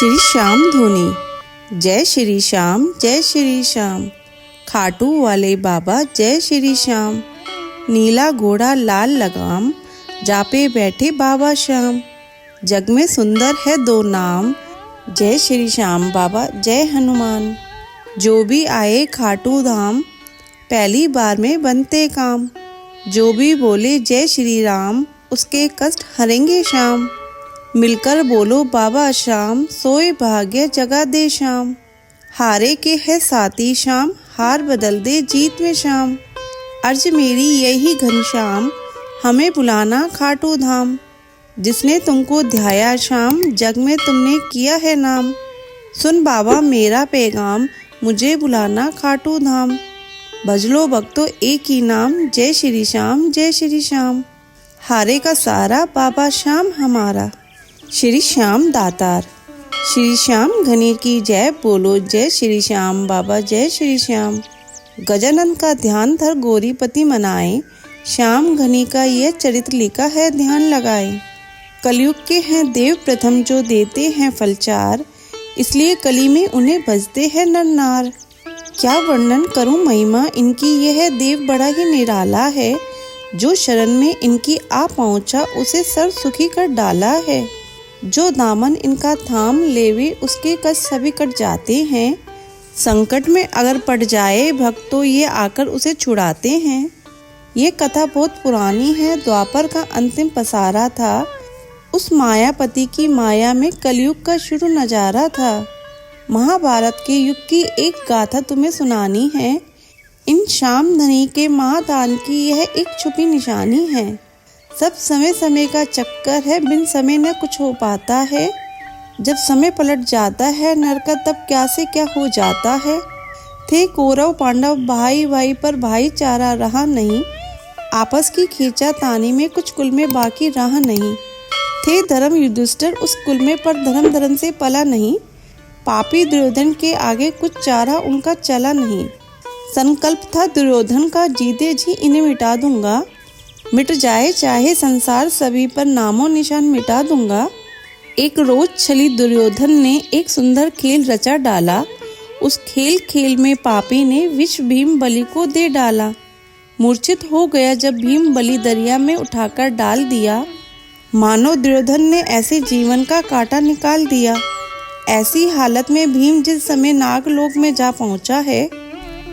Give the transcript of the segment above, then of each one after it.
श्री श्याम धुनी। जय श्री श्याम जय श्री श्याम, खाटू वाले बाबा जय श्री श्याम। नीला घोड़ा लाल लगाम, जापे बैठे बाबा श्याम। जग में सुंदर है दो नाम, जय श्री श्याम बाबा जय हनुमान। जो भी आए खाटू धाम, पहली बार में बनते काम। जो भी बोले जय श्री राम, उसके कष्ट हरेंगे श्याम। मिलकर बोलो बाबा श्याम, सोए भाग्य जगा दे श्याम। हारे के है साथी श्याम, हार बदल दे जीत में श्याम। अर्ज मेरी यही घनश्याम, हमें बुलाना खाटू धाम। जिसने तुमको ध्याया श्याम, जग में तुमने किया है नाम। सुन बाबा मेरा पैगाम, मुझे बुलाना खाटू धाम। भजलो भक्तो एक ही नाम, जय श्री श्याम जय श्री श्याम। हारे का सारा बाबा श्याम हमारा, श्री श्याम दातार। श्री श्याम घनी की जय, बोलो जय श्री श्याम बाबा जय श्री श्याम। गजानन का ध्यान धर गौरीपति मनाए, श्याम घनी का यह चरित्र लिखा है ध्यान लगाए। कलयुग के हैं देव प्रथम, जो देते हैं फलचार, इसलिए कली में उन्हें भजते हैं नर नार। क्या वर्णन करूं महिमा इनकी, यह देव बड़ा ही निराला है। जो शरण में इनकी आ पहुंचा, उसे सर्व सुखी कर डाला है। जो दामन इनका थाम लेवे, उसके कष्ट सभी कट जाते हैं। संकट में अगर पड़ जाए भक्त, तो ये आकर उसे छुड़ाते हैं। ये कथा बहुत पुरानी है, द्वापर का अंतिम पसारा था। उस मायापति की माया में कलयुग का शुरू नजारा था। महाभारत के युग की एक गाथा तुम्हें सुनानी है। इन श्याम धनी के महादान की यह एक छुपी निशानी है। सब समय समय का चक्कर है, बिन समय न कुछ हो पाता है। जब समय पलट जाता है नर का, तब क्या से क्या हो जाता है। थे कौरव पांडव भाई भाई, पर भाईचारा रहा नहीं। आपस की खींचातानी में कुछ कुल में बाकी रहा नहीं। थे धर्म युधिष्ठिर उस कुल में, पर धर्म से पला नहीं। पापी दुर्योधन के आगे कुछ चारा उनका चला नहीं। संकल्प था दुर्योधन का, जीते जी इन्हें मिटा दूंगा। मिट जाए चाहे संसार, सभी पर नामों निशान मिटा दूंगा। एक रोज छली दुर्योधन ने एक सुंदर खेल रचा डाला। उस खेल में पापी ने विष भीम बलि को दे डाला। मूर्छित हो गया जब भीम बलि दरिया में उठाकर डाल दिया। मानो दुर्योधन ने ऐसे जीवन का कांटा निकाल दिया। ऐसी हालत में भीम जिस समय नागलोक में जा पहुंचा है,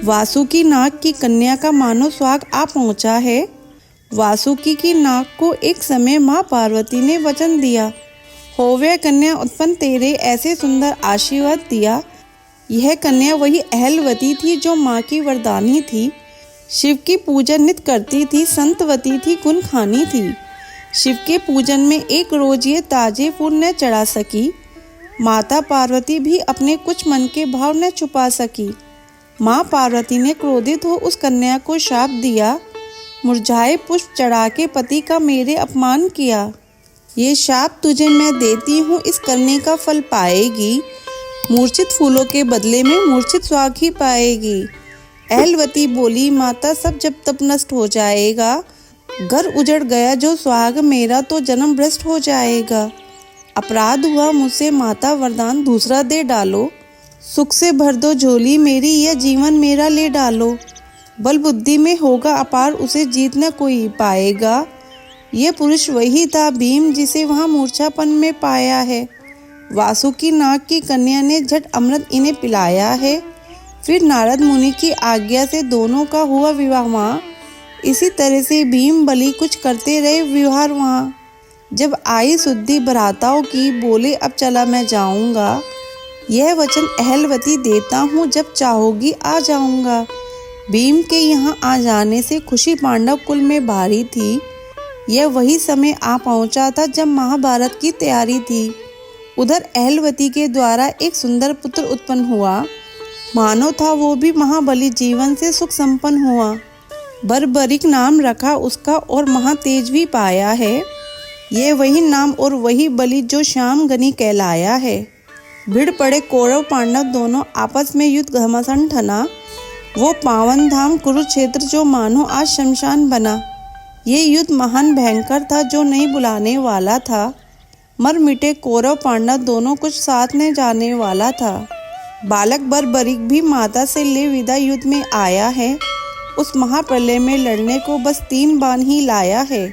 वासुकी नाग की कन्या का मानो स्वाग आ पहुंचा है। वासुकी की नाग को एक समय माँ पार्वती ने वचन दिया, होवे कन्या उत्पन्न तेरे, ऐसे सुंदर आशीर्वाद दिया। यह कन्या वही अहलवती थी, जो माँ की वरदानी थी। शिव की पूजन नित करती थी, संतवती थी, गुण खानी थी। शिव के पूजन में एक रोज ये ताजे फूल न चढ़ा सकी। माता पार्वती भी अपने कुछ मन के भाव न छुपा सकी। माँ पार्वती ने क्रोधित हो उस कन्या को शाप दिया, मुरझाए पुष्प चढ़ा के पति का मेरे अपमान किया। ये शाप तुझे मैं देती हूँ, इस करने का फल पाएगी। मूर्छित फूलों के बदले में मूर्छित स्वाग ही पाएगी। अहलवती बोली, माता सब जब तब नष्ट हो जाएगा। घर उजड़ गया जो स्वाग मेरा, तो जन्म भ्रष्ट हो जाएगा। अपराध हुआ मुझसे माता, वरदान दूसरा दे डालो। सुख से भर दो झोली मेरी, यह जीवन मेरा ले डालो। बल बुद्धि में होगा अपार, उसे जीत न कोई पाएगा। ये पुरुष वही था भीम, जिसे वहाँ मूर्छापन में पाया है। वासुकी नाग की कन्या ने झट अमृत इन्हें पिलाया है। फिर नारद मुनि की आज्ञा से दोनों का हुआ विवाह वहाँ। इसी तरह से भीम बलि कुछ करते रहे व्यवहार वहाँ। जब आई शुद्धि भ्राताओं की, बोले अब चला मैं जाऊँगा। यह वचन अहलवती देता हूँ, जब चाहोगी आ जाऊँगा। भीम के यहाँ आ जाने से खुशी पांडव कुल में भारी थी। यह वही समय आ पहुंचा था जब महाभारत की तैयारी थी। उधर अहलवती के द्वारा एक सुंदर पुत्र उत्पन्न हुआ। मानो था वो भी महाबली जीवन से सुख संपन्न हुआ। बर्बरिक नाम रखा उसका, और महातेज भी पाया है। यह वही नाम और वही बलि जो श्याम घनी कहलाया है। भिड़ पड़े कौरव पांडव दोनों, आपस में युद्ध घमासान ठना। वो पावन धाम कुरुक्षेत्र, जो मानो आज शमशान बना। ये युद्ध महान भयंकर था, जो नहीं बुलाने वाला था। मर मिटे कौरव पांडव दोनों कुछ साथ न जाने वाला था। बालक बर्बरीक भी माता से ले विदा युद्ध में आया है। उस महाप्रलय में लड़ने को बस 3 बाण ही लाया है।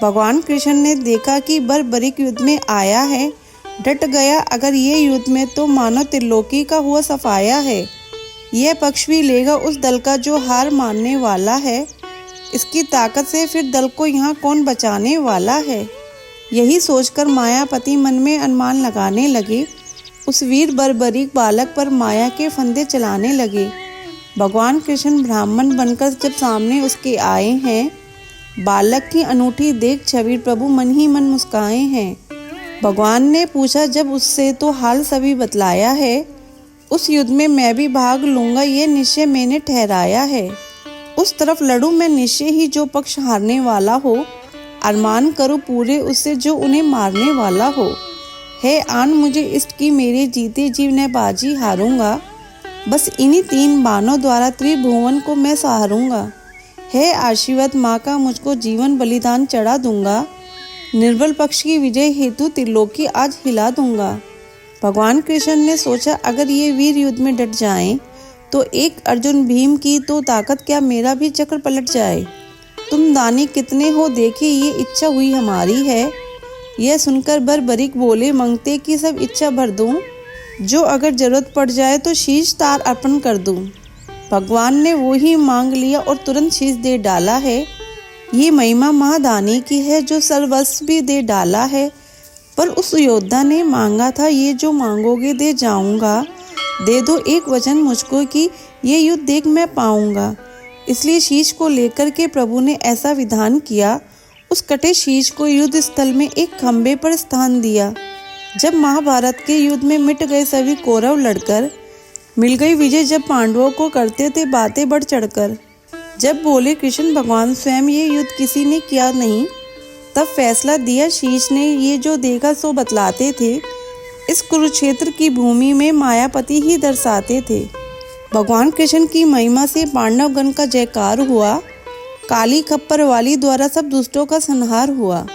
भगवान कृष्ण ने देखा कि बर्बरीक युद्ध में आया है, डट गया अगर ये युद्ध में तो मानो त्रिलोकी का हुआ सफाया है। यह पक्ष भी लेगा उस दल का जो हार मानने वाला है। इसकी ताकत से फिर दल को यहाँ कौन बचाने वाला है। यही सोचकर मायापति मन में अनुमान लगाने लगे। उस वीर बर्बरीक बालक पर माया के फंदे चलाने लगे। भगवान कृष्ण ब्राह्मण बनकर जब सामने उसके आए हैं, बालक की अनूठी देख छवि प्रभु मन ही मन मुस्काए हैं। भगवान ने पूछा जब उससे तो हाल सभी बतलाया है। उस युद्ध में मैं भी भाग लूँगा ये निश्चय मैंने ठहराया है। उस तरफ लड़ूं मैं निश्चय ही जो पक्ष हारने वाला हो, अरमान करूँ पूरे उससे जो उन्हें मारने वाला हो। है आन मुझे इष्ट की मेरे जीते जीव न बाजी हारूंगा। बस इन्हीं 3 बाणों द्वारा त्रिभुवन को मैं सहारूंगा। है आशीर्वाद माँ का मुझको जीवन बलिदान चढ़ा दूंगा। निर्बल पक्ष की विजय हेतु त्रिलोकी आज हिला दूंगा। भगवान कृष्ण ने सोचा अगर ये वीर युद्ध में डट जाएं, तो एक अर्जुन भीम की तो ताकत क्या मेरा भी चक्र पलट जाए। तुम दानी कितने हो देखे ये इच्छा हुई हमारी है। यह सुनकर बर्बरीक बोले मांगते कि सब इच्छा भर दूं, जो अगर जरूरत पड़ जाए तो शीश तार अर्पण कर दूं। भगवान ने वो ही मांग लिया और तुरंत शीश दे डाला है। ये महिमा महादानी की है जो सर्वस्व भी दे डाला है। पर उस योद्धा ने मांगा था ये जो मांगोगे दे जाऊंगा। दे दो एक वचन मुझको कि ये युद्ध देख मैं पाऊंगा। इसलिए शीश को लेकर के प्रभु ने ऐसा विधान किया। उस कटे शीश को युद्ध स्थल में एक खंबे पर स्थान दिया। जब महाभारत के युद्ध में मिट गए सभी कौरव लड़कर, मिल गई विजय जब पांडवों को करते थे बातें बढ़ चढ़कर। जब बोले कृष्ण भगवान स्वयं ये युद्ध किसी ने किया नहीं, तब फैसला दिया शीश ने ये जो देखा सो बतलाते थे। इस कुरुक्षेत्र की भूमि में मायापति ही दर्शाते थे। भगवान कृष्ण की महिमा से पांडव गण का जयकार हुआ। काली खप्पर वाली द्वारा सब दुष्टों का संहार हुआ।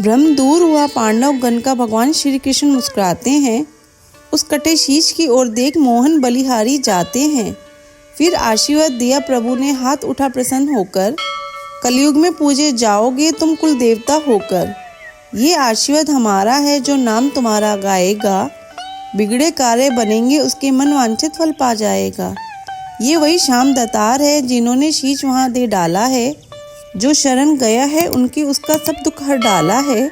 भ्रम दूर हुआ पांडव गण का। भगवान श्री कृष्ण मुस्कुराते हैं। उस कटे शीश की ओर देख मोहन बलिहारी जाते हैं। फिर आशीर्वाद दिया प्रभु ने हाथ उठा प्रसन्न होकर। कलयुग में पूजे जाओगे तुम कुल देवता होकर। ये आशीर्वाद हमारा है जो नाम तुम्हारा गाएगा। बिगड़े कार्य बनेंगे उसके मन वांछित फल पा जाएगा। ये वही श्याम दत्तार है जिन्होंने शीश वहाँ दे डाला है। जो शरण गया है उनकी उसका सब दुख हर डाला है।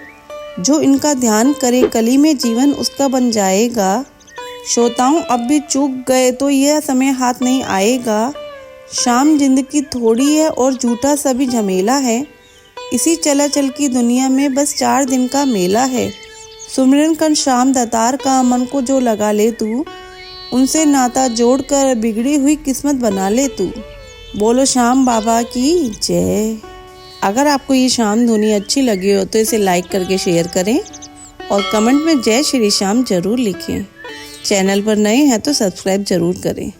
जो इनका ध्यान करे कली में जीवन उसका बन जाएगा। श्रोताओं अब भी चूक गए तो यह समय हाथ नहीं आएगा। शाम जिंदगी थोड़ी है और झूठा सभी झमेला है। इसी चलाचल की दुनिया में बस 4 दिन का मेला है। सुमिरन कर श्याम दत्तार का मन को जो लगा ले तू, उनसे नाता जोड़कर बिगड़ी हुई किस्मत बना ले तू। बोलो श्याम बाबा की जय। अगर आपको ये श्याम धुनी अच्छी लगी हो तो इसे लाइक करके शेयर करें और कमेंट में जय श्री श्याम जरूर लिखें। चैनल पर नए हैं तो सब्सक्राइब जरूर करें।